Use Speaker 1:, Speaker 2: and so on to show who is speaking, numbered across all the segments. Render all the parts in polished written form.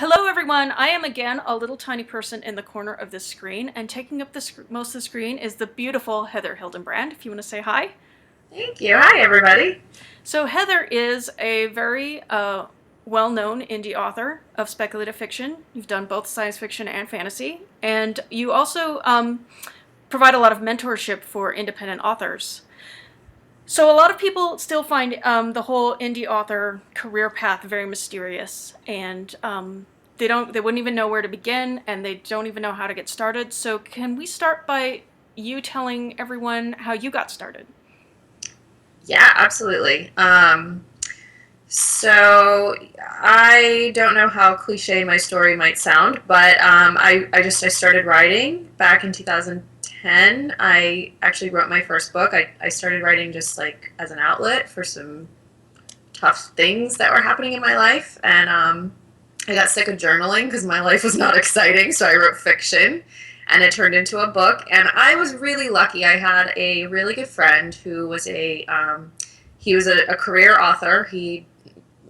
Speaker 1: Hello everyone, I am again a little tiny person in the corner of this screen, and taking up most of the screen is the beautiful Heather Hildenbrand, if you want to say hi.
Speaker 2: Thank you. Hi, everybody.
Speaker 1: So Heather is a very well-known indie author of speculative fiction. You've done both science fiction and fantasy, and you also provide a lot of mentorship for independent authors. So a lot of people still find the whole indie author career path very mysterious, and they wouldn't even know where to begin, and they don't even know how to get started. So can we start by you telling everyone how you got started?
Speaker 2: Yeah, absolutely. So I don't know how cliche my story might sound, but I started writing back in 2010. I actually wrote my first book. I started writing just like as an outlet for some tough things that were happening in my life, and I got sick of journaling because my life was not exciting, so I wrote fiction, and it turned into a book. And I was really lucky. I had a really good friend who was he was a career author. He,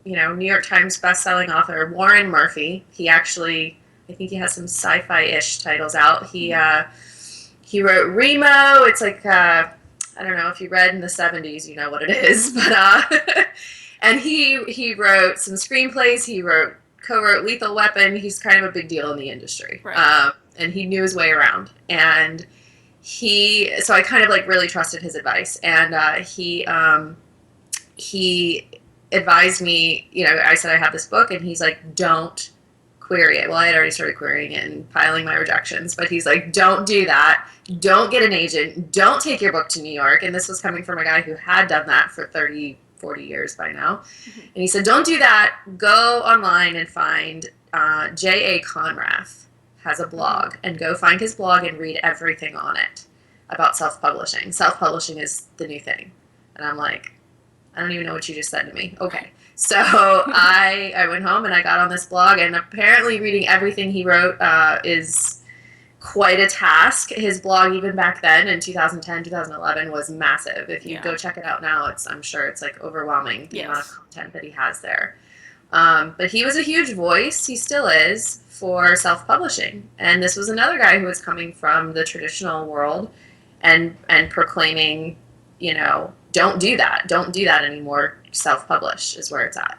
Speaker 2: New York Times bestselling author, Warren Murphy. He actually, I think he has some sci-fi-ish titles out. He wrote Remo. It's like, I don't know if you read in the 70s, you know what it is, but, and he wrote some screenplays. He co-wrote Lethal Weapon. He's kind of a big deal in the industry.
Speaker 1: Right.
Speaker 2: And he knew his way around. And so I kind of like really trusted his advice. And he advised me, I said I have this book, and he's like, don't query it. Well, I had already started querying it and piling my rejections, but he's like, don't do that. Don't get an agent. Don't take your book to New York. And this was coming from a guy who had done that for 30, 40 years by now. Mm-hmm. And he said, don't do that. Go online and find J.A. Konrath has a blog, and go find his blog and read everything on it about self-publishing. Self-publishing is the new thing. And I'm like, I don't even know what you just said to me. Okay. So I went home and I got on this blog, and apparently reading everything he wrote is quite a task. His blog, even back then in 2010, 2011, was massive. If you go check it out now, I'm sure it's like overwhelming, the amount of content that he has there. But he was a huge voice, he still is, for self-publishing. And this was another guy who was coming from the traditional world and proclaiming, don't do that. Don't do that anymore. Self-publish is where it's at.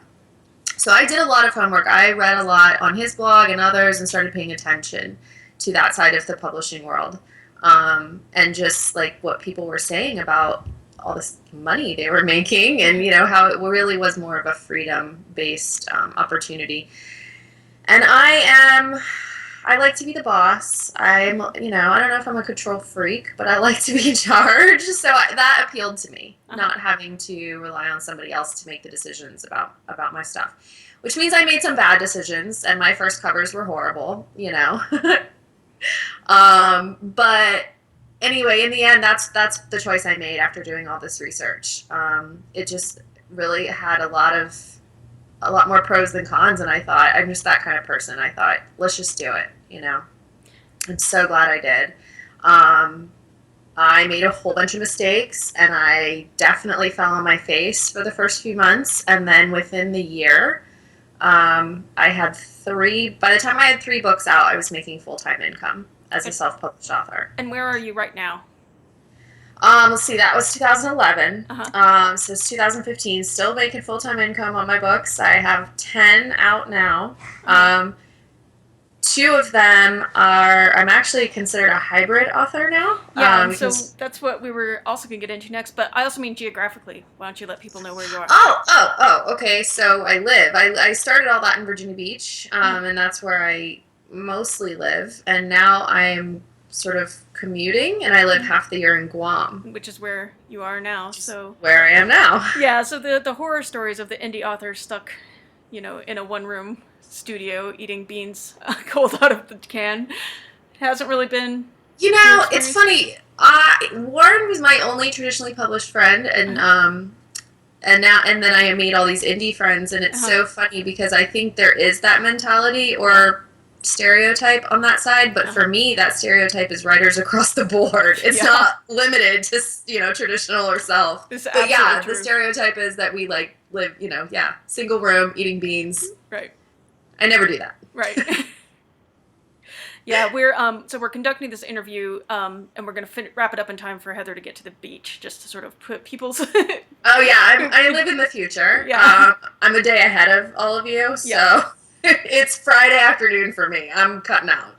Speaker 2: So I did a lot of homework. I read a lot on his blog and others and started paying attention to that side of the publishing world. And just like what people were saying about all this money they were making, and, how it really was more of a freedom-based opportunity. And I like to be the boss. I don't know if I'm a control freak, but I like to be in charge. So that appealed to me, not having to rely on somebody else to make the decisions about my stuff. Which means I made some bad decisions, and my first covers were horrible, But anyway, in the end, that's the choice I made after doing all this research. It just really had a lot more pros than cons, and I thought, I'm just that kind of person. I thought, let's just do it, I'm so glad I did. I made a whole bunch of mistakes, and I definitely fell on my face for the first few months, and then within the year, by the time I had 3 books out, I was making full-time income as a self-published author.
Speaker 1: And where are you right now?
Speaker 2: Let's see, that was 2011. So it's 2015, still making full-time income on my books. I have 10 out now. 2 of them I'm actually considered a hybrid author now.
Speaker 1: Yeah, so that's what we were also going to get into next, but I also mean geographically. Why don't you let people know where you are?
Speaker 2: Okay, so I live. I started all that in Virginia Beach, and that's where I mostly live, and now I'm sort of commuting, and I live half the year in Guam.
Speaker 1: Which is where you are now, so...
Speaker 2: Where I am now.
Speaker 1: Yeah, so the horror stories of the indie author stuck, in a one-room studio eating beans cold out of the can hasn't really been...
Speaker 2: It's funny. Warren was my only traditionally published friend, and then I made all these indie friends, and it's so funny because I think there is that mentality or stereotype on that side, but for me that stereotype is writers across the board. It's not limited to traditional or self. But true. The stereotype is that we live single room eating beans,
Speaker 1: right?
Speaker 2: I never do that.
Speaker 1: Right. Yeah, we're conducting this interview, and we're gonna wrap it up in time for Heather to get to the beach, just to sort of put people's.
Speaker 2: Oh yeah, I live in the future.
Speaker 1: Yeah.
Speaker 2: I'm a day ahead of all of you, so
Speaker 1: Yeah.
Speaker 2: it's Friday afternoon for me. I'm cutting out.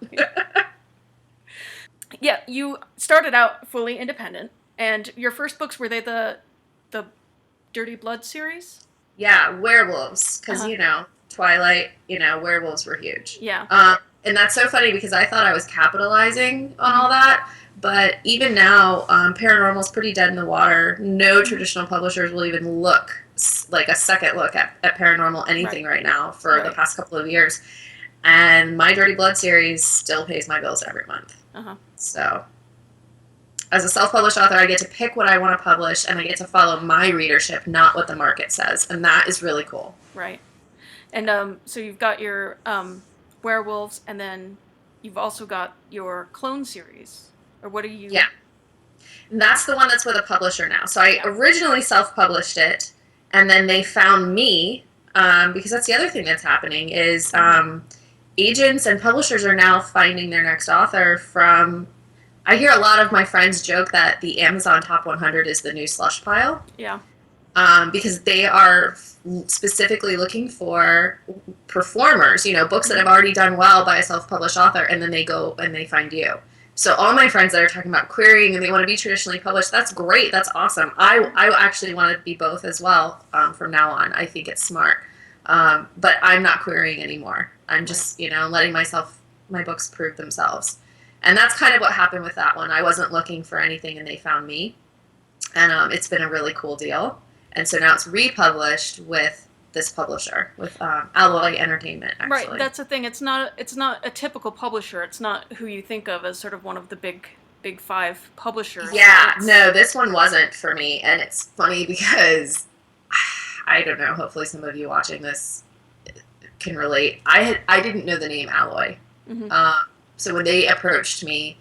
Speaker 1: Yeah, you started out fully independent, and your first books, were they the Dirty Blood series?
Speaker 2: Yeah, werewolves, because
Speaker 1: Uh-huh.
Speaker 2: Twilight, werewolves were huge.
Speaker 1: Yeah.
Speaker 2: And that's so funny because I thought I was capitalizing on all that, but even now, paranormal's pretty dead in the water. No traditional publishers will even look like a second look at paranormal anything right now for the past couple of years. And my Dirty Blood series still pays my bills every month.
Speaker 1: Uh-huh.
Speaker 2: So, as a self-published author, I get to pick what I want to publish, and I get to follow my readership, not what the market says, and that is really cool.
Speaker 1: Right. And so you've got your werewolves, and then you've also got your clone series. Or what are you?
Speaker 2: Yeah. And that's the one that's with a publisher now. So I originally self-published it, and then they found me, because that's the other thing that's happening is agents and publishers are now finding their next author from... I hear a lot of my friends joke that the Amazon Top 100 is the new slush pile.
Speaker 1: Yeah.
Speaker 2: Because they are specifically looking for performers, books that have already done well by a self-published author, and then they go and they find you. So all my friends that are talking about querying and they want to be traditionally published, that's great. That's awesome. I actually want to be both as well from now on. I think it's smart. But I'm not querying anymore. I'm just, letting my books prove themselves. And that's kind of what happened with that one. I wasn't looking for anything and they found me. And it's been a really cool deal. And so now it's republished with this publisher, with Alloy Entertainment, actually.
Speaker 1: Right, that's the thing. It's not a typical publisher. It's not who you think of as sort of one of the big five publishers.
Speaker 2: Yeah, no, this one wasn't for me. And it's funny because, I don't know, hopefully some of you watching this can relate. I didn't know the name Alloy.
Speaker 1: Mm-hmm.
Speaker 2: So when they approached me,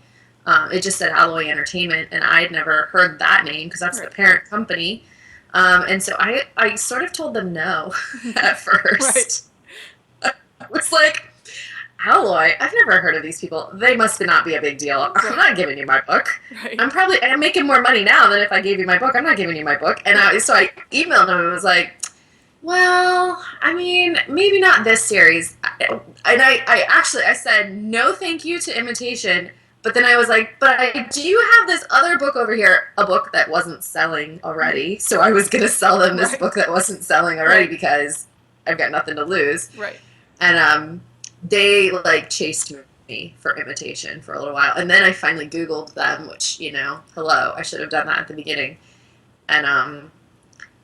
Speaker 2: it just said Alloy Entertainment, and I'd never heard that name because that's the parent company. And so I sort of told them no at first. Right. I was like, Alloy, I've never heard of these people. They must not be a big deal. Right. I'm not giving you my book. Right. I'm making more money now than if I gave you my book. I'm not giving you my book. And so I emailed them and was like, well, I mean, maybe not this series. And I said, no thank you to Imitation. But then I was like, but I do have this other book over here, a book that wasn't selling already. So I was going to sell them this book that wasn't selling already because I've got nothing to lose.
Speaker 1: Right.
Speaker 2: And they, chased me for Imitation for a little while. And then I finally Googled them, which, hello, I should have done that at the beginning. And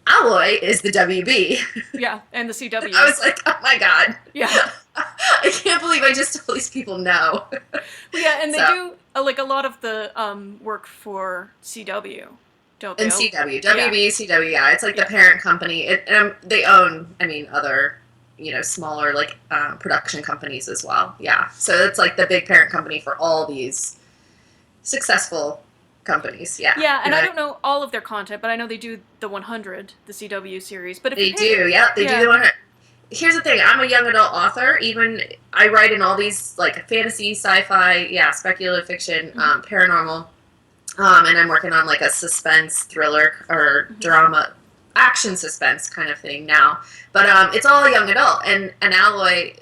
Speaker 2: Alloy is the WB.
Speaker 1: Yeah, and the CW.
Speaker 2: I was like, oh my God.
Speaker 1: Yeah.
Speaker 2: I can't believe I just told these people no.
Speaker 1: Well, yeah, and they do, a lot of the work for CW, don't they?
Speaker 2: And CW. WB, CW, yeah. It's the parent company. They own, other, smaller, production companies as well. Yeah. So it's the big parent company for all these successful companies, yeah.
Speaker 1: Yeah, and I don't know all of their content, but I know they do the 100, the CW series. But
Speaker 2: they do the 100. Here's the thing, I'm a young adult author. Even I write in all these fantasy, sci-fi, speculative fiction, paranormal, and I'm working on a suspense thriller or drama, action suspense kind of thing now. But it's all young adult, and Alloy,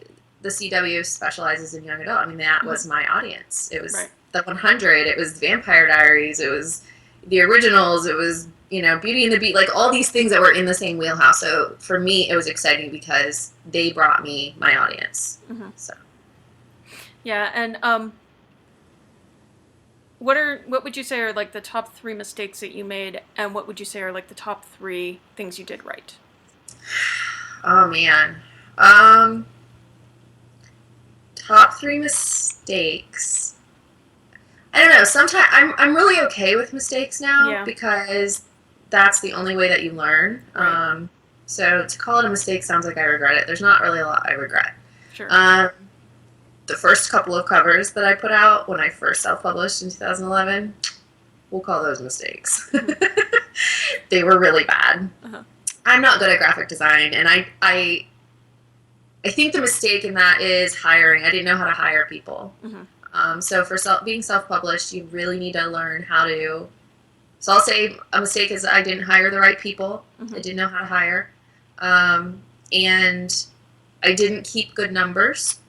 Speaker 2: the CW specializes in young adult. That was my audience. It was the 100. It was Vampire Diaries. It was the originals. It was Beauty and the Beast, all these things that were in the same wheelhouse. So for me, it was exciting because they brought me my audience. Mm-hmm. So.
Speaker 1: Yeah, and what would you say are the top 3 mistakes that you made, and what would you say are the top 3 things you did right?
Speaker 2: Oh man, top 3 mistakes. I don't know. Sometimes I'm really okay with mistakes now because that's the only way that you learn. Right. So to call it a mistake sounds like I regret it. There's not really a lot I regret.
Speaker 1: Sure.
Speaker 2: The first couple of covers that I put out when I first self-published in 2011, we'll call those mistakes. They were really bad. Uh-huh. I'm not good at graphic design, and I think the mistake in that is hiring. I didn't know how to hire people. So for being self-published, you really need to learn how to. So I'll say a mistake is I didn't hire the right people. I didn't know how to hire, and I didn't keep good numbers.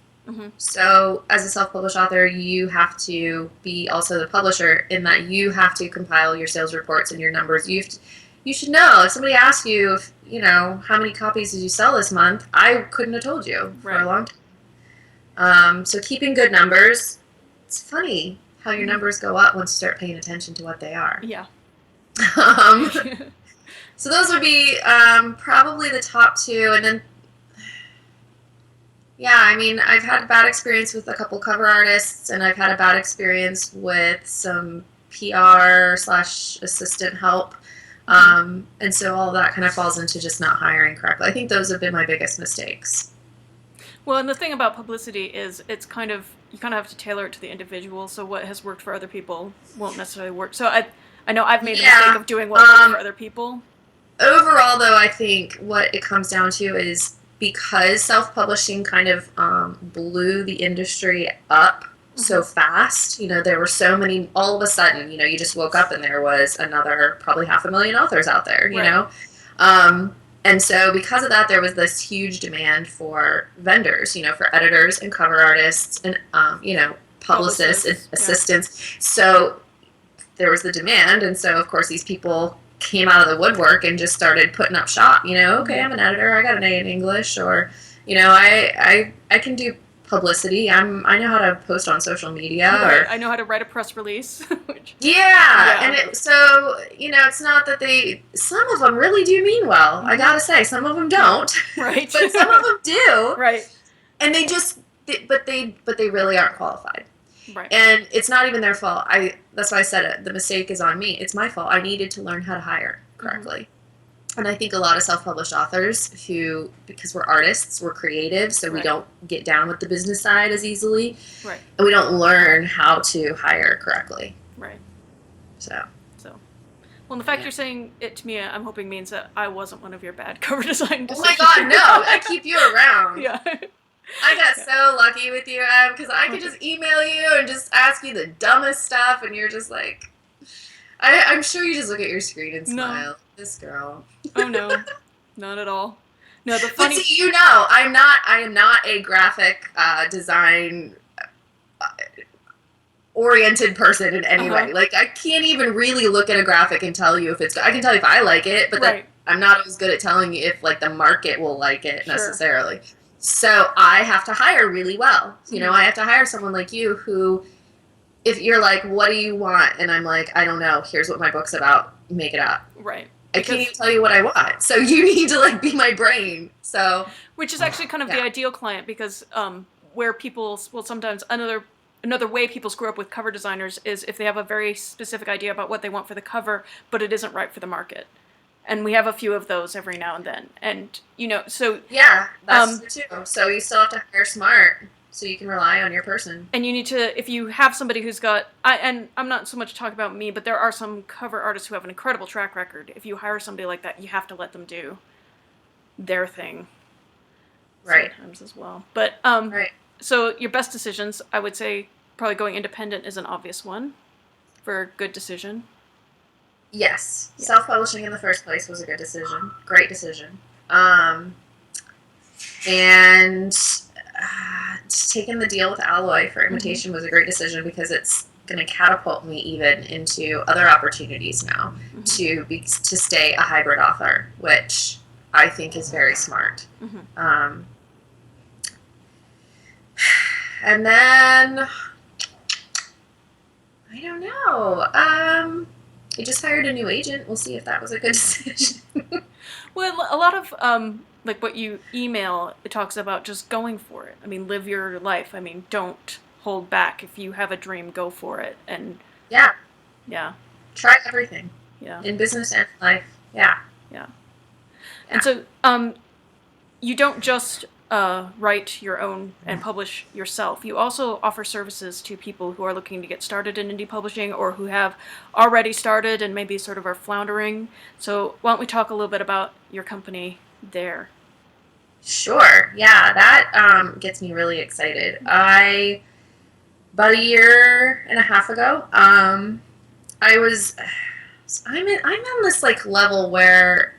Speaker 2: So as a self-published author, you have to be also the publisher in that you have to compile your sales reports and your numbers. You should know. If somebody asks you, how many copies did you sell this month, I couldn't have told you for a long time. So keeping good numbers. It's funny how your numbers go up once you start paying attention to what they are.
Speaker 1: Yeah.
Speaker 2: So those would be probably the top two, and then. Yeah, I mean, I've had a bad experience with a couple cover artists, and I've had a bad experience with some PR/assistant help. And so all that kind of falls into just not hiring correctly. I think those have been my biggest mistakes.
Speaker 1: Well, and the thing about publicity is you kind of have to tailor it to the individual. So what has worked for other people won't necessarily work. So I know I've made a mistake of doing what works for other people.
Speaker 2: Overall, though, I think what it comes down to is because self-publishing kind of blew the industry up so fast, there were so many, all of a sudden, you just woke up and there was another probably 500,000 authors out there, you know? And so because of that, there was this huge demand for vendors, for editors and cover artists and, publicists and assistants. So there was the demand. And so, of course, these people came out of the woodwork and just started putting up shop, okay, I'm an editor, I got an A in English, or, I can do publicity, I know how to post on social media, or
Speaker 1: I know how to write a press release.
Speaker 2: And it's not that some of them really do mean well, I gotta say, some of them don't,
Speaker 1: right?
Speaker 2: But some of them do,
Speaker 1: right?
Speaker 2: And but they really aren't qualified.
Speaker 1: Right.
Speaker 2: And it's not even their fault. That's why I said it. The mistake is on me. It's my fault. I needed to learn how to hire correctly. And I think a lot of self-published authors who, because we're artists, we're creative, so we don't get down with the business side as easily.
Speaker 1: Right.
Speaker 2: And we don't learn how to hire correctly.
Speaker 1: Right.
Speaker 2: So.
Speaker 1: Well, the fact you're saying it to me, I'm hoping means that I wasn't one of your bad cover design decisions.
Speaker 2: Oh my God, no! I keep you around.
Speaker 1: Yeah.
Speaker 2: I got so lucky with you, Em, because I could just email you and just ask you the dumbest stuff, and you're just like, I'm sure you just look at your screen and smile. No. This girl.
Speaker 1: Oh no, not at all. No, the funny.
Speaker 2: But see, I am not a graphic design oriented person in any way. Like, I can't even really look at a graphic and tell you if it's good. I can tell you if I like it, but I'm not always good at telling you if the market will like it necessarily. So I have to hire really well. I have to hire someone like you who, if you're like, what do you want? And I'm like, I don't know. Here's what my book's about. Make it up.
Speaker 1: Right.
Speaker 2: I can't even tell you what I want. So you need to be my brain. So.
Speaker 1: Which is actually kind of the ideal client, because where people will sometimes, another way people screw up with cover designers is if they have a very specific idea about what they want for the cover, but it isn't right for the market. And we have a few of those every now and then. And, so...
Speaker 2: Yeah, that's true, too. So you still have to hire smart so you can rely on your person.
Speaker 1: And you need to, if you have somebody who's got... and I'm not so much talking about me, but there are some cover artists who have an incredible track record. If you hire somebody like that, you have to let them do their thing.
Speaker 2: Right.
Speaker 1: Sometimes as well. But, so your best decisions, I would say probably going independent is an obvious one for a good decision.
Speaker 2: Yes. Yeah. Self-publishing in the first place was a good decision. Great decision. And taking the deal with Alloy for Imitation was a great decision because it's going to catapult me even into other opportunities now to stay a hybrid author, which I think is very smart. And then, I don't know. I just hired a new agent. We'll see if that was a good decision.
Speaker 1: Well, a lot of, what you email, it talks about just going for it. I mean, live your life. I mean, don't hold back. If you have a dream, go for it. And
Speaker 2: yeah. Try everything.
Speaker 1: Yeah.
Speaker 2: In business and life. Yeah.
Speaker 1: And so, you don't just write your own and publish yourself. You also offer services to people who are looking to get started in indie publishing or who have already started and maybe sort of are floundering. So why don't we talk a little bit about your company there?
Speaker 2: Sure. Yeah, that gets me really excited. About a year and a half ago, I was, I'm on this like level where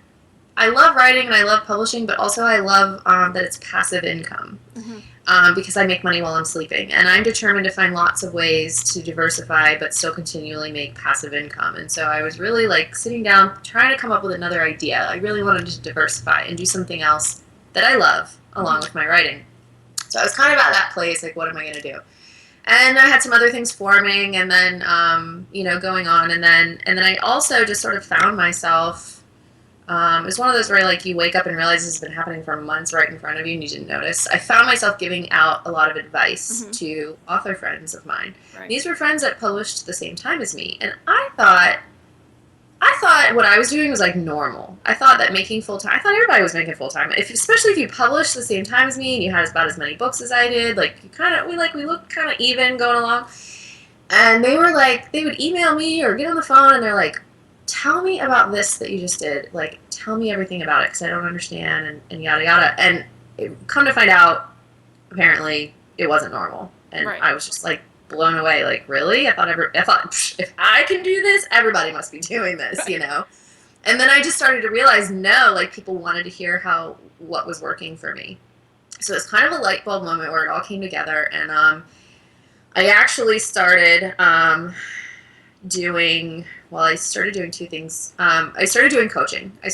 Speaker 2: I love writing and I love publishing, but also I love that it's passive income.
Speaker 1: Mm-hmm.
Speaker 2: Because I make money while I'm sleeping. And I'm determined to find lots of ways to diversify but still continually make passive income. And so I was really like sitting down trying to come up with another idea. I really wanted to diversify and do something else that I love along with my writing. So I was kind of at that place, like, what am I going to do? And I had some other things forming and then, going on. And then I also just sort of found myself, it was one of those where like you wake up and realize this has been happening for months right in front of you and you didn't notice. I found myself giving out a lot of advice to author friends of mine.
Speaker 1: Right.
Speaker 2: These were friends that published at the same time as me, and I thought what I was doing was like normal. I thought that making full time. I thought everybody was making full time. Especially if you published the same time as me and you had about as many books as I did, like we looked kind of even going along. And they were like, they would email me or get on the phone and they're like, tell me about this that you just did. Like, tell me everything about it because I don't understand and yada yada. And come to find out, apparently it wasn't normal. And I was just like blown away. Like, really? I thought if I can do this, everybody must be doing this, you know? And then I just started to realize, no, like people wanted to hear what was working for me. So it's kind of a light bulb moment where it all came together. And I actually started I started doing two things. I started doing coaching. I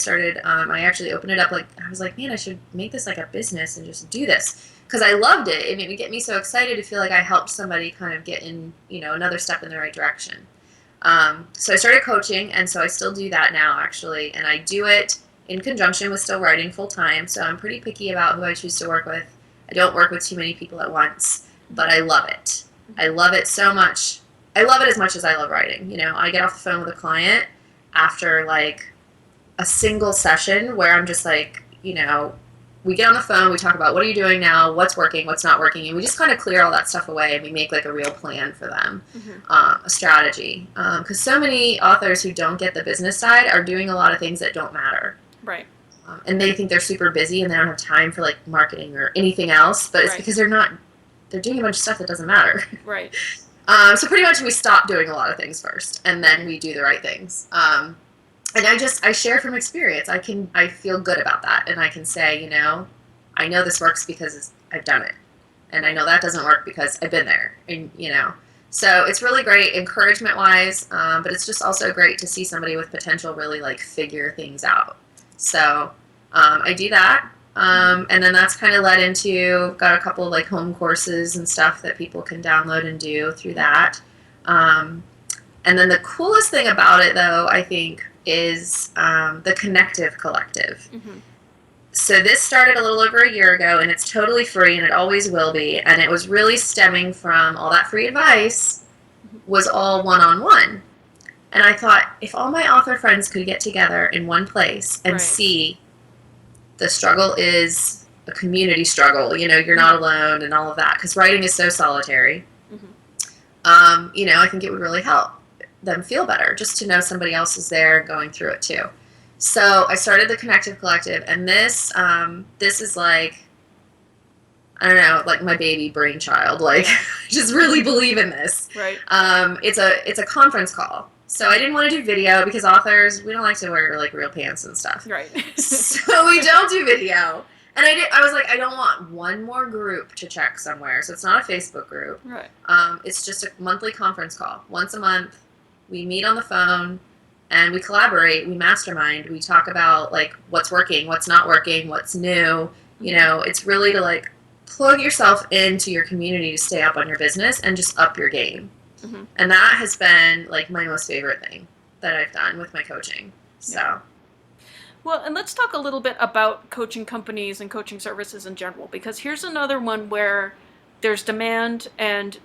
Speaker 2: actually opened it up, like, I was like, man, I should make this like a business and just do this. Because I loved it. It would get me so excited to feel like I helped somebody kind of get in, another step in the right direction. So I started coaching, and so I still do that now, actually. And I do it in conjunction with still writing full time. So I'm pretty picky about who I choose to work with. I don't work with too many people at once, but I love it. I love it so much. I love it as much as I love writing. I get off the phone with a client after like a single session where I'm just like, we get on the phone, we talk about what are you doing now, what's working, what's not working, and we just kind of clear all that stuff away and we make like a real plan for them, a strategy. Because so many authors who don't get the business side are doing a lot of things that don't matter.
Speaker 1: Right.
Speaker 2: And they think they're super busy and they don't have time for like marketing or anything else, but it's because they're doing a bunch of stuff that doesn't matter.
Speaker 1: Right.
Speaker 2: So pretty much we stop doing a lot of things first, and then we do the right things. And I share from experience. I feel good about that, and I can say, I know this works because I've done it, and I know that doesn't work because I've been there, and So it's really great encouragement-wise, but it's just also great to see somebody with potential really like figure things out. So I do that. And then that's kind of led into, got a couple of like home courses and stuff that people can download and do through that. And then the coolest thing about it, though, I think, is the Connective Collective. Mm-hmm. So this started a little over a year ago, and it's totally free, and it always will be. And it was really stemming from all that free advice was all one-on-one. And I thought, if all my author friends could get together in one place and see the struggle is a community struggle, you're not alone and all of that, because writing is so solitary. Mm-hmm. I think it would really help them feel better just to know somebody else is there going through it too. So I started the Connective Collective, and this is like, I don't know, like my baby brainchild. Like, I just really believe in this.
Speaker 1: Right.
Speaker 2: It's a conference call. So I didn't want to do video because authors, we don't like to wear like real pants and stuff.
Speaker 1: Right.
Speaker 2: So we don't do video. And I was like, I don't want one more group to check somewhere. So it's not a Facebook group.
Speaker 1: Right.
Speaker 2: It's just a monthly conference call. Once a month, we meet on the phone and we collaborate, we mastermind, we talk about like what's working, what's not working, what's new. It's really to like plug yourself into your community to stay up on your business and just up your game. Mm-hmm. And that has been like my most favorite thing that I've done with my coaching. So.
Speaker 1: Yeah. Well, and let's talk a little bit about coaching companies and coaching services in general, because here's another one where there's demand and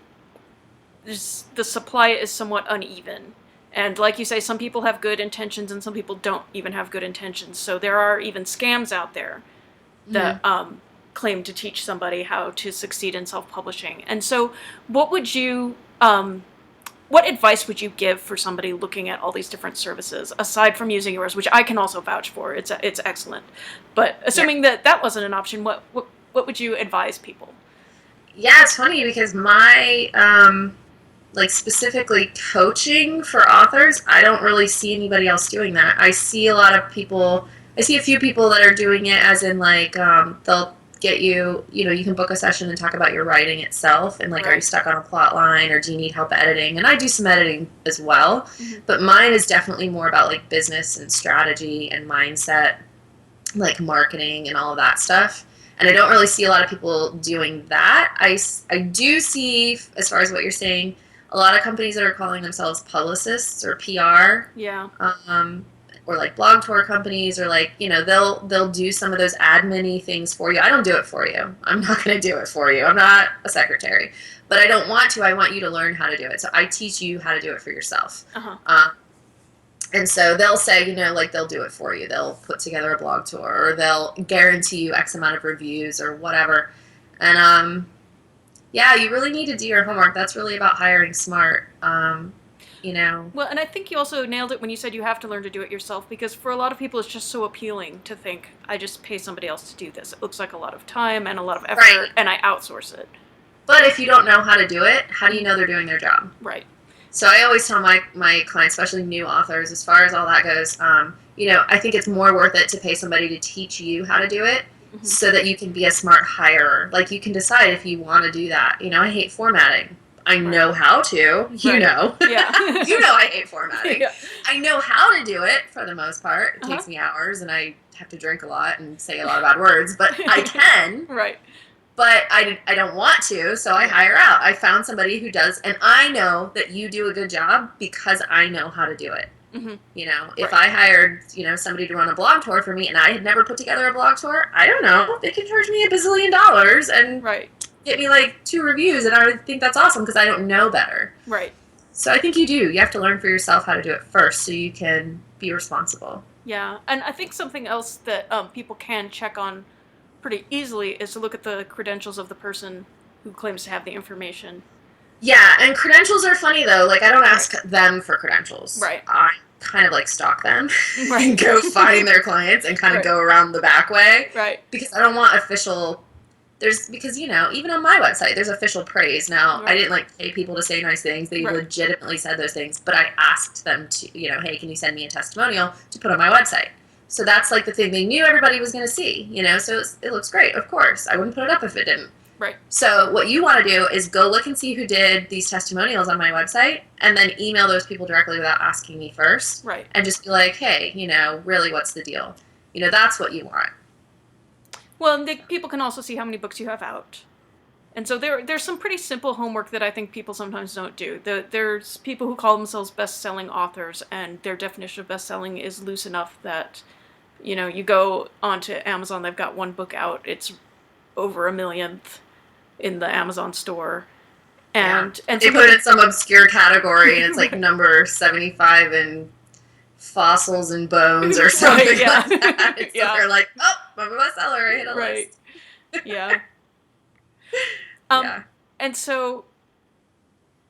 Speaker 1: the supply is somewhat uneven. And like you say, some people have good intentions and some people don't even have good intentions. So there are even scams out there that claim to teach somebody how to succeed in self-publishing. And so what would you what advice would you give for somebody looking at all these different services, aside from using yours, which I can also vouch for? It's excellent. But assuming that wasn't an option, what would you advise people?
Speaker 2: Yeah, it's funny because my like specifically coaching for authors, I don't really see anybody else doing that. I see a lot of people. I see a few people that are doing it as in like they'll get you, you can book a session and talk about your writing itself and like, are you stuck on a plot line or do you need help editing? And I do some editing as well, but mine is definitely more about like business and strategy and mindset, like marketing and all of that stuff. And I don't really see a lot of people doing that. I do see, as far as what you're saying, a lot of companies that are calling themselves publicists or PR.
Speaker 1: Yeah.
Speaker 2: Or like blog tour companies, or like, they'll do some of those admin-y things for you. I don't do it for you. I'm not going to do it for you. I'm not a secretary, but I don't want to. I want you to learn how to do it. So I teach you how to do it for yourself. And so they'll say, like they'll do it for you. They'll put together a blog tour, or they'll guarantee you X amount of reviews or whatever. And yeah, you really need to do your homework. That's really about hiring smart. Well,
Speaker 1: and I think you also nailed it when you said you have to learn to do it yourself, because for a lot of people it's just so appealing to think, I just pay somebody else to do this. It looks like a lot of time and a lot of effort, and I outsource it.
Speaker 2: But if you don't know how to do it, how do you know they're doing their job?
Speaker 1: Right.
Speaker 2: So I always tell my clients, especially new authors, as far as all that goes, I think it's more worth it to pay somebody to teach you how to do it, so that you can be a smart hirer. Like, you can decide if you want to do that. I hate formatting. I know how to, know.
Speaker 1: Yeah.
Speaker 2: I hate formatting.
Speaker 1: Yeah.
Speaker 2: I know how to do it for the most part. It takes me hours, and I have to drink a lot and say a lot of bad words, but I can.
Speaker 1: Right.
Speaker 2: But I don't want to, so I hire out. I found somebody who does, and I know that you do a good job because I know how to do it. If I hired, somebody to run a blog tour for me and I had never put together a blog tour, I don't know. They could charge me $1 bazillion and get me like 2 reviews, and I would think that's awesome because I don't know better.
Speaker 1: Right.
Speaker 2: So I think you do. You have to learn for yourself how to do it first so you can be responsible.
Speaker 1: Yeah, and I think something else that people can check on pretty easily is to look at the credentials of the person who claims to have the information.
Speaker 2: Yeah, and credentials are funny though. Like, I don't ask them for credentials.
Speaker 1: Right.
Speaker 2: I kind of like stalk them and go find their clients and kind of go around the back way.
Speaker 1: Right.
Speaker 2: Because I don't want official. Because even on my website, there's official praise. Now, I didn't like pay people to say nice things. They legitimately said those things, but I asked them to, hey, can you send me a testimonial to put on my website? So that's like the thing they knew everybody was going to see, so it looks great. Of course, I wouldn't put it up if it didn't.
Speaker 1: Right.
Speaker 2: So what you want to do is go look and see who did these testimonials on my website, and then email those people directly without asking me first.
Speaker 1: Right.
Speaker 2: And just be like, hey, really, what's the deal? That's what you want.
Speaker 1: Well, people can also see how many books you have out. And so there's some pretty simple homework that I think people sometimes don't do. There's people who call themselves best-selling authors, and their definition of best-selling is loose enough that, you go onto Amazon, they've got one book out, it's over 1 millionth in the Amazon store. And
Speaker 2: they put it in some obscure category, and it's like number 75 in fossils and bones or something like that. So they're like, oh, I'm a bestseller, I hit a list.
Speaker 1: Yeah. And so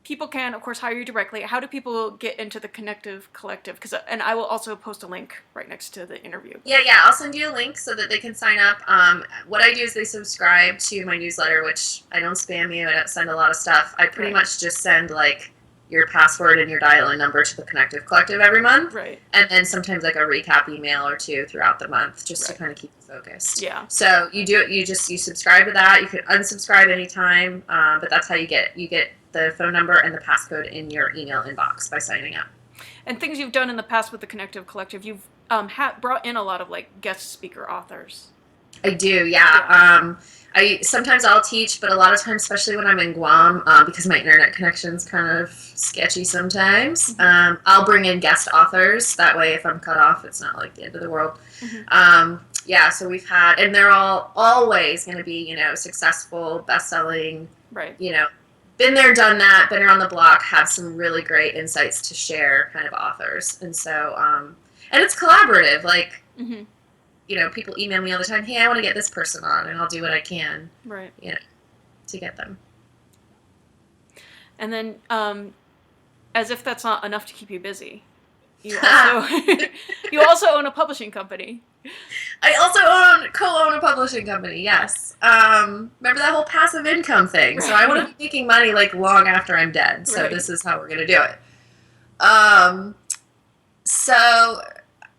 Speaker 1: people can, of course, hire you directly. How do people get into the Connective Collective? And I will also post a link right next to the interview.
Speaker 2: Yeah, I'll send you a link so that they can sign up. What I do is they subscribe to my newsletter, which I don't spam you. I don't send a lot of stuff. I pretty much just send like your password and your dial-in number to the Connective Collective every month.
Speaker 1: Right.
Speaker 2: And then sometimes like a recap email or 2 throughout the month, just to kind of keep you focused.
Speaker 1: Yeah.
Speaker 2: So you do it. You subscribe to that. You can unsubscribe anytime, but that's how you get the phone number and the passcode in your email inbox by signing up.
Speaker 1: And things you've done in the past with the Connective Collective, you've brought in a lot of like guest speaker authors.
Speaker 2: I do, yeah. Sometimes I'll teach, but a lot of times, especially when I'm in Guam, because my internet connection's kind of sketchy sometimes, I'll bring in guest authors. That way, if I'm cut off, it's not like the end of the world. So we've had, and they're all always going to be, successful, best-selling, been there, done that, been around the block, have some really great insights to share kind of authors. And so, and it's collaborative, like, people email me all the time, hey, I want to get this person on, and I'll do what I can, to get them.
Speaker 1: And then as if that's not enough to keep you busy, you also you also own a publishing company.
Speaker 2: I also co-own a publishing company, yes. Remember that whole passive income thing?
Speaker 1: Right.
Speaker 2: So I want to be making money like long after I'm dead. So
Speaker 1: Right.
Speaker 2: this is how we're going to do it. So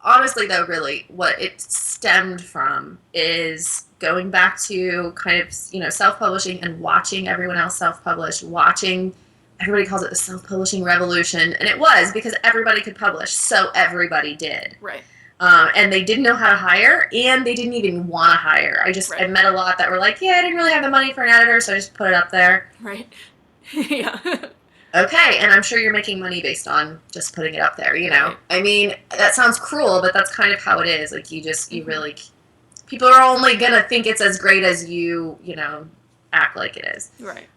Speaker 2: honestly, though, really what it stemmed from is going back to kind of, self-publishing and watching everyone else self-publish, everybody calls it the self-publishing revolution. And it was because everybody could publish. So everybody did.
Speaker 1: Right.
Speaker 2: And they didn't know how to hire, and they didn't even want to hire. I met a lot that were like, yeah, I didn't really have the money for an editor, so I just put it up there.
Speaker 1: Right. Yeah.
Speaker 2: Okay, and I'm sure you're making money based on just putting it up there,
Speaker 1: Right.
Speaker 2: I mean, that sounds cruel, but that's kind of how it is. Like, you really, people are only going to think it's as great as you act like it is.
Speaker 1: Right.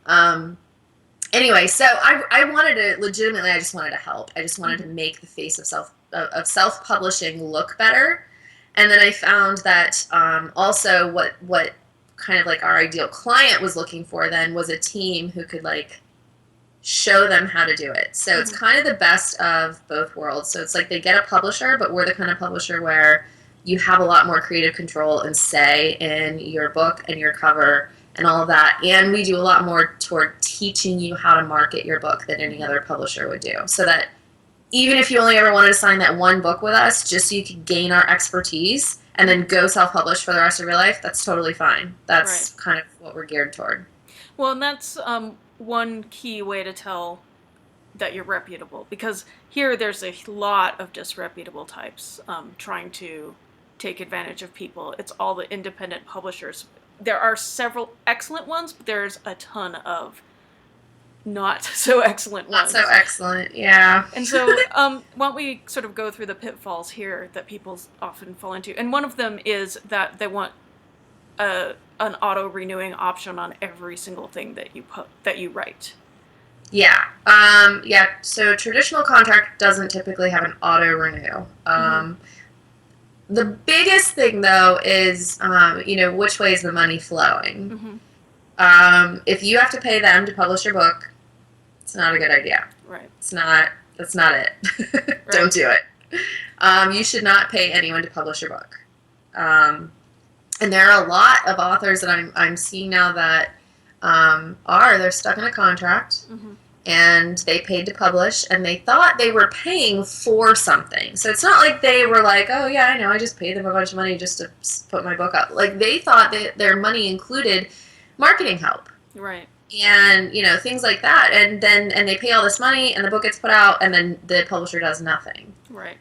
Speaker 2: Anyway, so I wanted to, legitimately, I just wanted to help. I just wanted to make the face of self-publishing look better. And then I found that also what kind of like our ideal client was looking for then was a team who could like show them how to do it. So it's kind of the best of both worlds. So it's like they get a publisher, but we're the kind of publisher where you have a lot more creative control and say in your book and your cover and all of that. And we do a lot more toward teaching you how to market your book than any other publisher would do. So that even if you only ever wanted to sign that one book with us, just so you could gain our expertise and then go self-publish for the rest of your life, that's totally fine. That's kind of what we're geared toward.
Speaker 1: Well, and that's one key way to tell that you're reputable, because here there's a lot of disreputable types trying to take advantage of people. It's all the independent publishers. There are several excellent ones, but there's a ton of not so excellent ones.
Speaker 2: Not so excellent, yeah.
Speaker 1: And so why don't we sort of go through the pitfalls here that people often fall into. And one of them is that they want an auto-renewing option on every single thing that you write.
Speaker 2: Yeah. So traditional contract doesn't typically have an auto-renew. The biggest thing, though, is, which way is the money flowing? If you have to pay them to publish your book, it's not a good idea.
Speaker 1: Right.
Speaker 2: That's not it.
Speaker 1: Right.
Speaker 2: Don't do it. You should not pay anyone to publish your book. And there are a lot of authors that I'm seeing now that they're stuck in a contract, and they paid to publish, and they thought they were paying for something. So it's not like they were like, oh yeah, I know, I just paid them a bunch of money just to put my book up. Like, they thought that their money included marketing help.
Speaker 1: Right.
Speaker 2: And, things like that. And they pay all this money, and the book gets put out, and then the publisher does nothing.
Speaker 1: Right.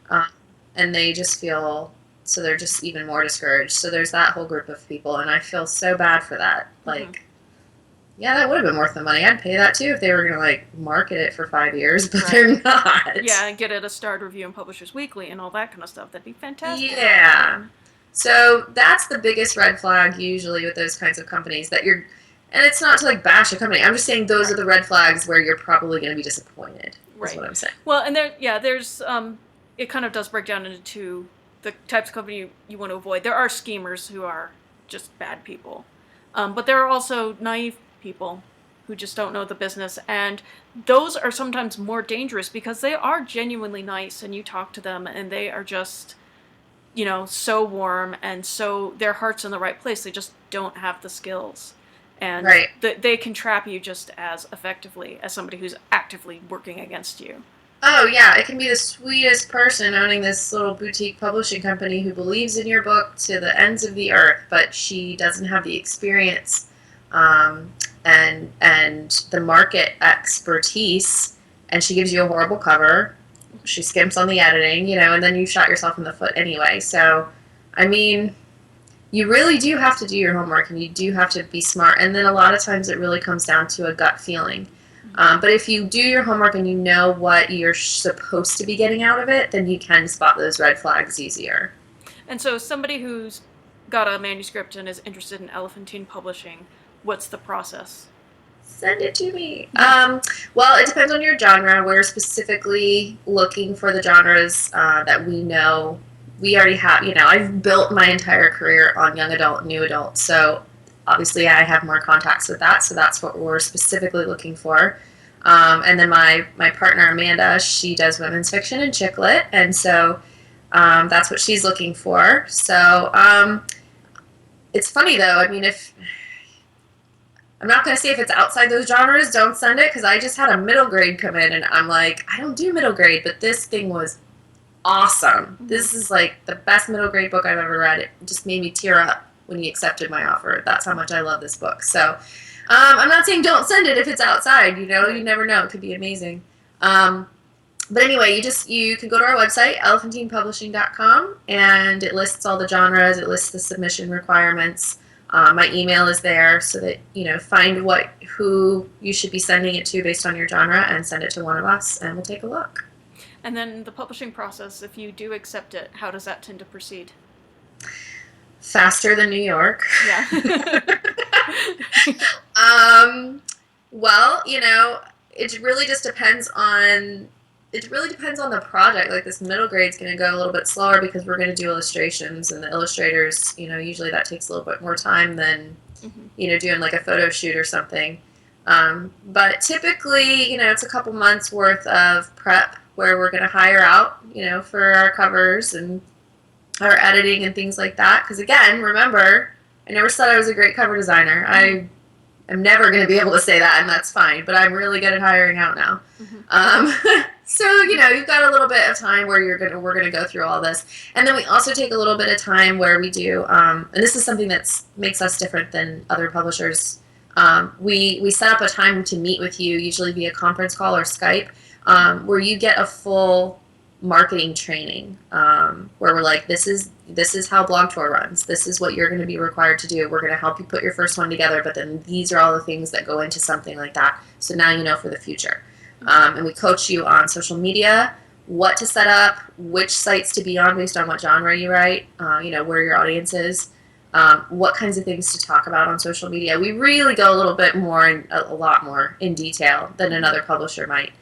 Speaker 2: And they just feel, so they're just even more discouraged. So there's that whole group of people, and I feel so bad for that. Like, yeah, that would have been worth the money. I'd pay that too if they were going to, like, market it for 5 years, but they're not.
Speaker 1: Yeah, and get it a starred review in Publishers Weekly and all that kind of stuff. That'd be fantastic.
Speaker 2: Yeah. So that's the biggest red flag usually with those kinds of companies, that you're, and it's not to like bash a company. I'm just saying those are the red flags where you're probably going to be disappointed. Right. Is what I'm saying.
Speaker 1: Well, and there's it kind of does break down into the types of company you want to avoid. There are schemers who are just bad people, but there are also naive people who just don't know the business, and those are sometimes more dangerous because they are genuinely nice, and you talk to them, and they are just, so warm, and so their heart's in the right place. They just don't have the skills. And they can trap you just as effectively as somebody who's actively working against you.
Speaker 2: Oh, yeah. It can be the sweetest person owning this little boutique publishing company who believes in your book to the ends of the earth, but she doesn't have the experience and the market expertise, and she gives you a horrible cover. She skimps on the editing, and then you shot yourself in the foot anyway. So, I mean, you really do have to do your homework, and you do have to be smart. And then a lot of times it really comes down to a gut feeling. But if you do your homework and you know what you're supposed to be getting out of it, then you can spot those red flags easier.
Speaker 1: And so somebody who's got a manuscript and is interested in Elephantine publishing, what's the process?
Speaker 2: Send it to me. Well, it depends on your genre. We're specifically looking for the genres that we know. We already have, I've built my entire career on young adult, new adult. So obviously I have more contacts with that. So that's what we're specifically looking for. And then my partner Amanda, she does women's fiction and chick lit, and so that's what she's looking for. So it's funny though. I mean, if I'm not going to say if it's outside those genres, don't send it, because I just had a middle grade come in, and I'm like, I don't do middle grade, but this thing was awesome. This is like the best middle grade book I've ever read. It just made me tear up when he accepted my offer. That's how much I love this book. So I'm not saying don't send it if it's outside. You know, you never know. It could be amazing. But anyway, you can go to our website, elephantinepublishing.com, and it lists all the genres. It lists the submission requirements. My email is there, so that, find who you should be sending it to based on your genre, and send it to one of us, and we'll take a look.
Speaker 1: And then the publishing process, if you do accept it, how does that tend to proceed?
Speaker 2: Faster than New York.
Speaker 1: Yeah.
Speaker 2: Well, it really just depends on the project. Like, this middle grade's going to go a little bit slower because we're going to do illustrations, and the illustrators, usually that takes a little bit more time than, doing like a photo shoot or something. But typically, it's a couple months worth of prep where we're going to hire out, for our covers and our editing and things like that. Because again, remember, I never said I was a great cover designer. I am never going to be able to say that, and that's fine. But I'm really good at hiring out now. So, you've got a little bit of time where we're gonna go through all this. And then we also take a little bit of time where we do, and this is something that makes us different than other publishers. We set up a time to meet with you, usually via conference call or Skype, where you get a full marketing training, where we're like, this is how Blog Tour runs. This is what you're going to be required to do. We're going to help you put your first one together, but then these are all the things that go into something like that. So now you know for the future. And we coach you on social media, what to set up, which sites to be on based on what genre you write, where your audience is, what kinds of things to talk about on social media. We really go a little bit more, a lot more in detail than another publisher might,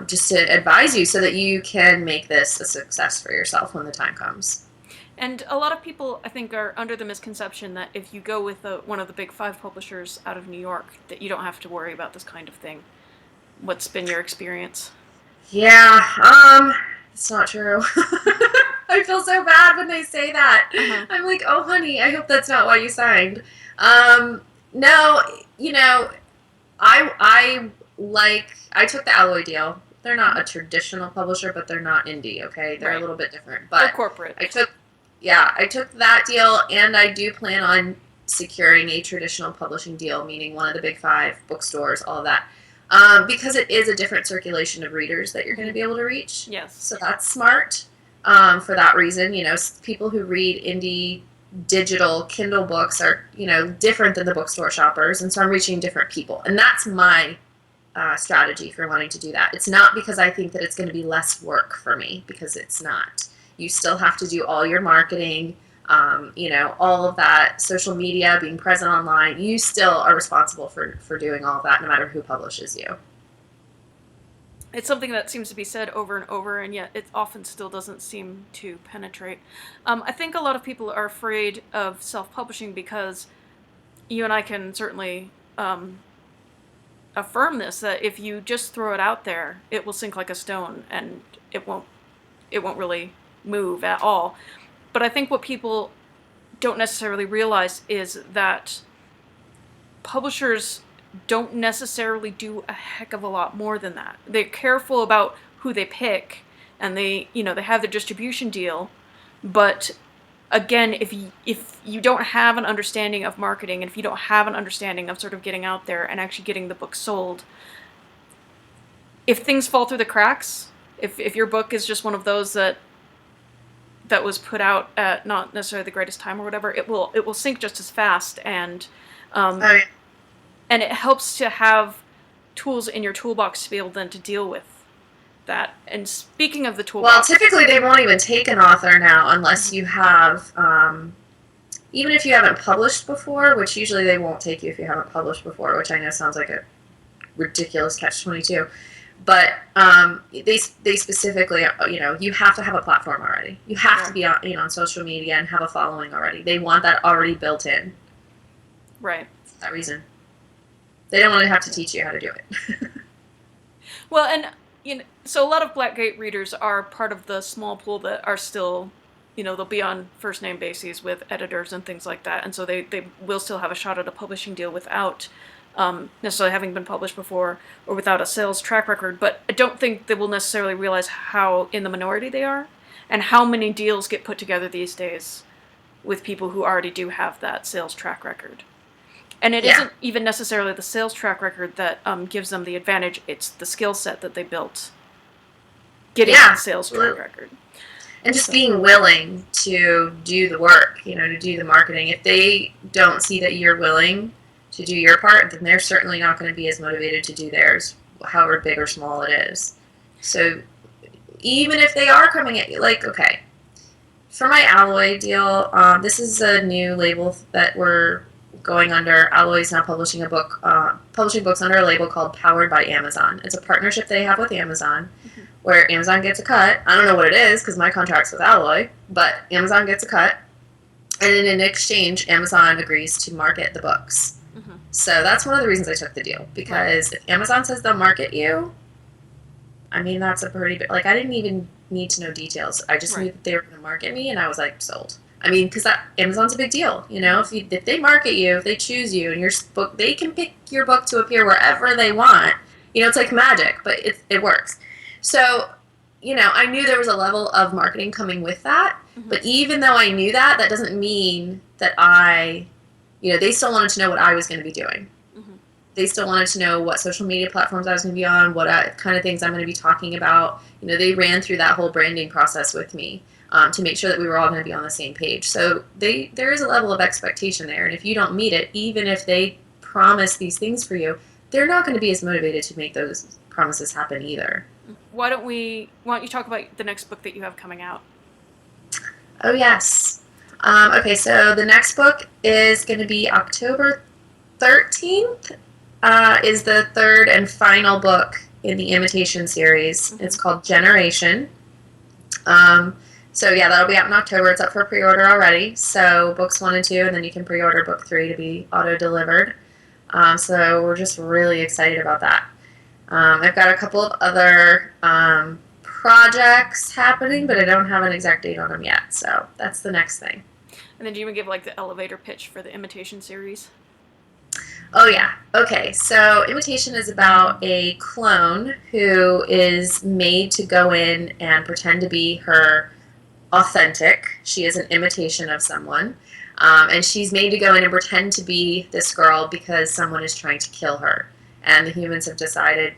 Speaker 2: just to advise you so that you can make this a success for yourself when the time comes.
Speaker 1: And a lot of people, I think, are under the misconception that if you go with one of the big 5 publishers out of New York, that you don't have to worry about this kind of thing. What's been your experience?
Speaker 2: Yeah, it's not true. I feel so bad when they say that. I'm like, oh, honey, I hope that's not why you signed. No, I took the Alloy deal. They're not a traditional publisher, but they're not indie, okay? They're a little bit different. But
Speaker 1: they're corporate.
Speaker 2: I took that deal, and I do plan on securing a traditional publishing deal, meaning one of the big 5 bookstores, all of that. Because it is a different circulation of readers that you're going to be able to reach.
Speaker 1: Yes.
Speaker 2: So that's smart. For that reason, people who read indie digital Kindle books are, different than the bookstore shoppers. And so I'm reaching different people. And that's my strategy for wanting to do that. It's not because I think that it's going to be less work for me, because it's not. You still have to do all your marketing, all of that, social media, being present online. You still are responsible for doing all of that, no matter who publishes you.
Speaker 1: It's something that seems to be said over and over, and yet it often still doesn't seem to penetrate. I think a lot of people are afraid of self-publishing because you and I can certainly affirm this, that if you just throw it out there, it will sink like a stone, and it won't really move at all. But I think what people don't necessarily realize is that publishers don't necessarily do a heck of a lot more than that. They're careful about who they pick, and they have their distribution deal. But again, if you don't have an understanding of marketing, and if you don't have an understanding of sort of getting out there and actually getting the book sold, if things fall through the cracks, if your book is just one of those that was put out at not necessarily the greatest time or whatever, it will sink just as fast. And and it helps to have tools in your toolbox to be able then to deal with that. And speaking of the toolbox...
Speaker 2: Well, typically they won't even take an author now unless you have, even if you haven't published before, which usually they won't take you if you haven't published before, which I know sounds like a ridiculous catch-22. But they specifically, you have to have a platform already. You have to be on social media and have a following already. They want that already built in.
Speaker 1: Right.
Speaker 2: For that reason. They don't want to have to teach you how to do it.
Speaker 1: Well, and so a lot of Blackgate readers are part of the small pool that are still, they'll be on first name bases with editors and things like that, and so they will still have a shot at a publishing deal without necessarily having been published before or without a sales track record. But I don't think they will necessarily realize how in the minority they are, and how many deals get put together these days with people who already do have that sales track record. And it isn't even necessarily the sales track record that gives them the advantage. It's the skill set that they built getting the sales track record.
Speaker 2: And just being willing to do the work, to do the marketing. If they don't see that you're willing to do your part, then they're certainly not going to be as motivated to do theirs, however big or small it is. So even if they are coming at you, okay, for my Alloy deal, this is a new label that we're going under. Alloy's now publishing publishing books under a label called Powered by Amazon. It's a partnership they have with Amazon, where Amazon gets a cut. I don't know what it is because my contract's with Alloy, but Amazon gets a cut, and in exchange, Amazon agrees to market the books. So that's one of the reasons I took the deal, because if Amazon says they'll market you, that's a pretty big, I didn't even need to know details. I just knew that they were going to market me, and I was sold. Because Amazon's a big deal, If they market you, if they choose you, and your book, they can pick your book to appear wherever they want. It's like magic, but it works. So, I knew there was a level of marketing coming with that, but even though I knew that, that doesn't mean that they still wanted to know what I was going to be doing. They still wanted to know what social media platforms I was going to be on, what kind of things I'm going to be talking about. They ran through that whole branding process with me. To make sure that we were all going to be on the same page. So there is a level of expectation there, and if you don't meet it, even if they promise these things for you, they're not going to be as motivated to make those promises happen either.
Speaker 1: Why don't you talk about the next book that you have coming out?
Speaker 2: Oh, yes. Okay, so the next book is going to be October 13th, is the third and final book in the Imitation series. It's called Generation. So that'll be out in October. It's up for pre-order already. So books 1 and 2, and then you can pre-order book 3 to be auto-delivered. So we're just really excited about that. I've got a couple of other projects happening, but I don't have an exact date on them yet. So that's the next thing.
Speaker 1: And then do you even give the elevator pitch for the Imitation series?
Speaker 2: Oh, yeah. Okay, so Imitation is about a clone who is made to go in and pretend to be her authentic. She is an imitation of someone. And she's made to go in and pretend to be this girl because someone is trying to kill her. And the humans have decided,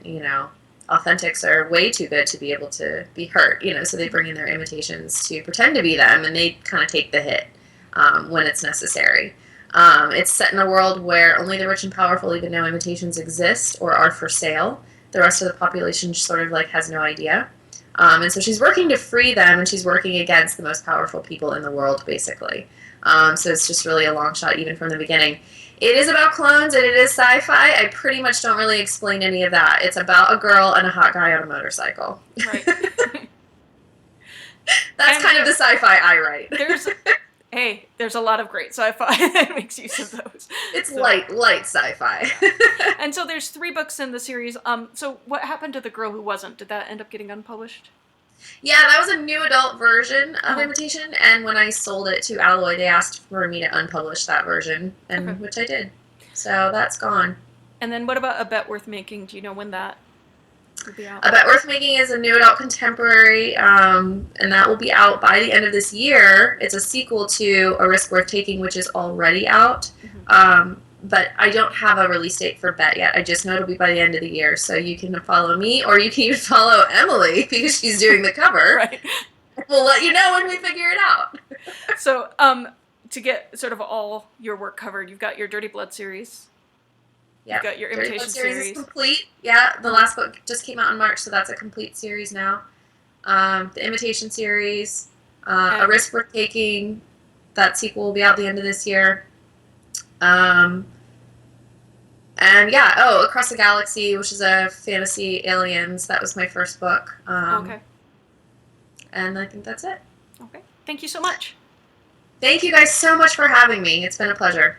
Speaker 2: authentics are way too good to be able to be hurt. So they bring in their imitations to pretend to be them, and they kind of take the hit when it's necessary. It's set in a world where only the rich and powerful even know imitations exist or are for sale. The rest of the population sort of has no idea. And so she's working to free them, and she's working against the most powerful people in the world, basically. So it's just really a long shot even from the beginning. It is about clones, and it is sci-fi. I pretty much don't really explain any of that. It's about a girl and a hot guy on a motorcycle.
Speaker 1: Right.
Speaker 2: That's kind of the sci-fi I write.
Speaker 1: There's a lot of great sci-fi that makes use of those.
Speaker 2: It's light sci-fi.
Speaker 1: And so there's 3 books in the series. So what happened to The Girl Who Wasn't? Did that end up getting unpublished?
Speaker 2: Yeah, that was a new adult version of Imitation, and when I sold it to Alloy, they asked for me to unpublish that version, and which I did. So that's gone.
Speaker 1: And then what about A Bet Worth Making? Do you know when that will be out?
Speaker 2: A Bet Worth Making is a new adult contemporary, and that will be out by the end of this year. It's a sequel to A Risk Worth Taking, which is already out. But I don't have a release date for Bet yet. I just know it'll be by the end of the year. So you can follow me, or you can even follow Emily, because she's doing the cover.
Speaker 1: Right.
Speaker 2: We'll let you know when we figure it out.
Speaker 1: So to get sort of all your work covered, you've got your Dirty Blood series.
Speaker 2: Yeah.
Speaker 1: You've got your
Speaker 2: Dirty
Speaker 1: Imitation
Speaker 2: Blood series
Speaker 1: series.
Speaker 2: is complete. Yeah, the last book just came out in March, so that's a complete series now. The Imitation series, A Risk Worth Taking, that sequel will be out the end of this year. And Across the Galaxy, which is a fantasy aliens. That was my first book.
Speaker 1: Okay.
Speaker 2: And I think that's it.
Speaker 1: Okay. Thank you so much.
Speaker 2: Thank you guys so much for having me. It's been a pleasure.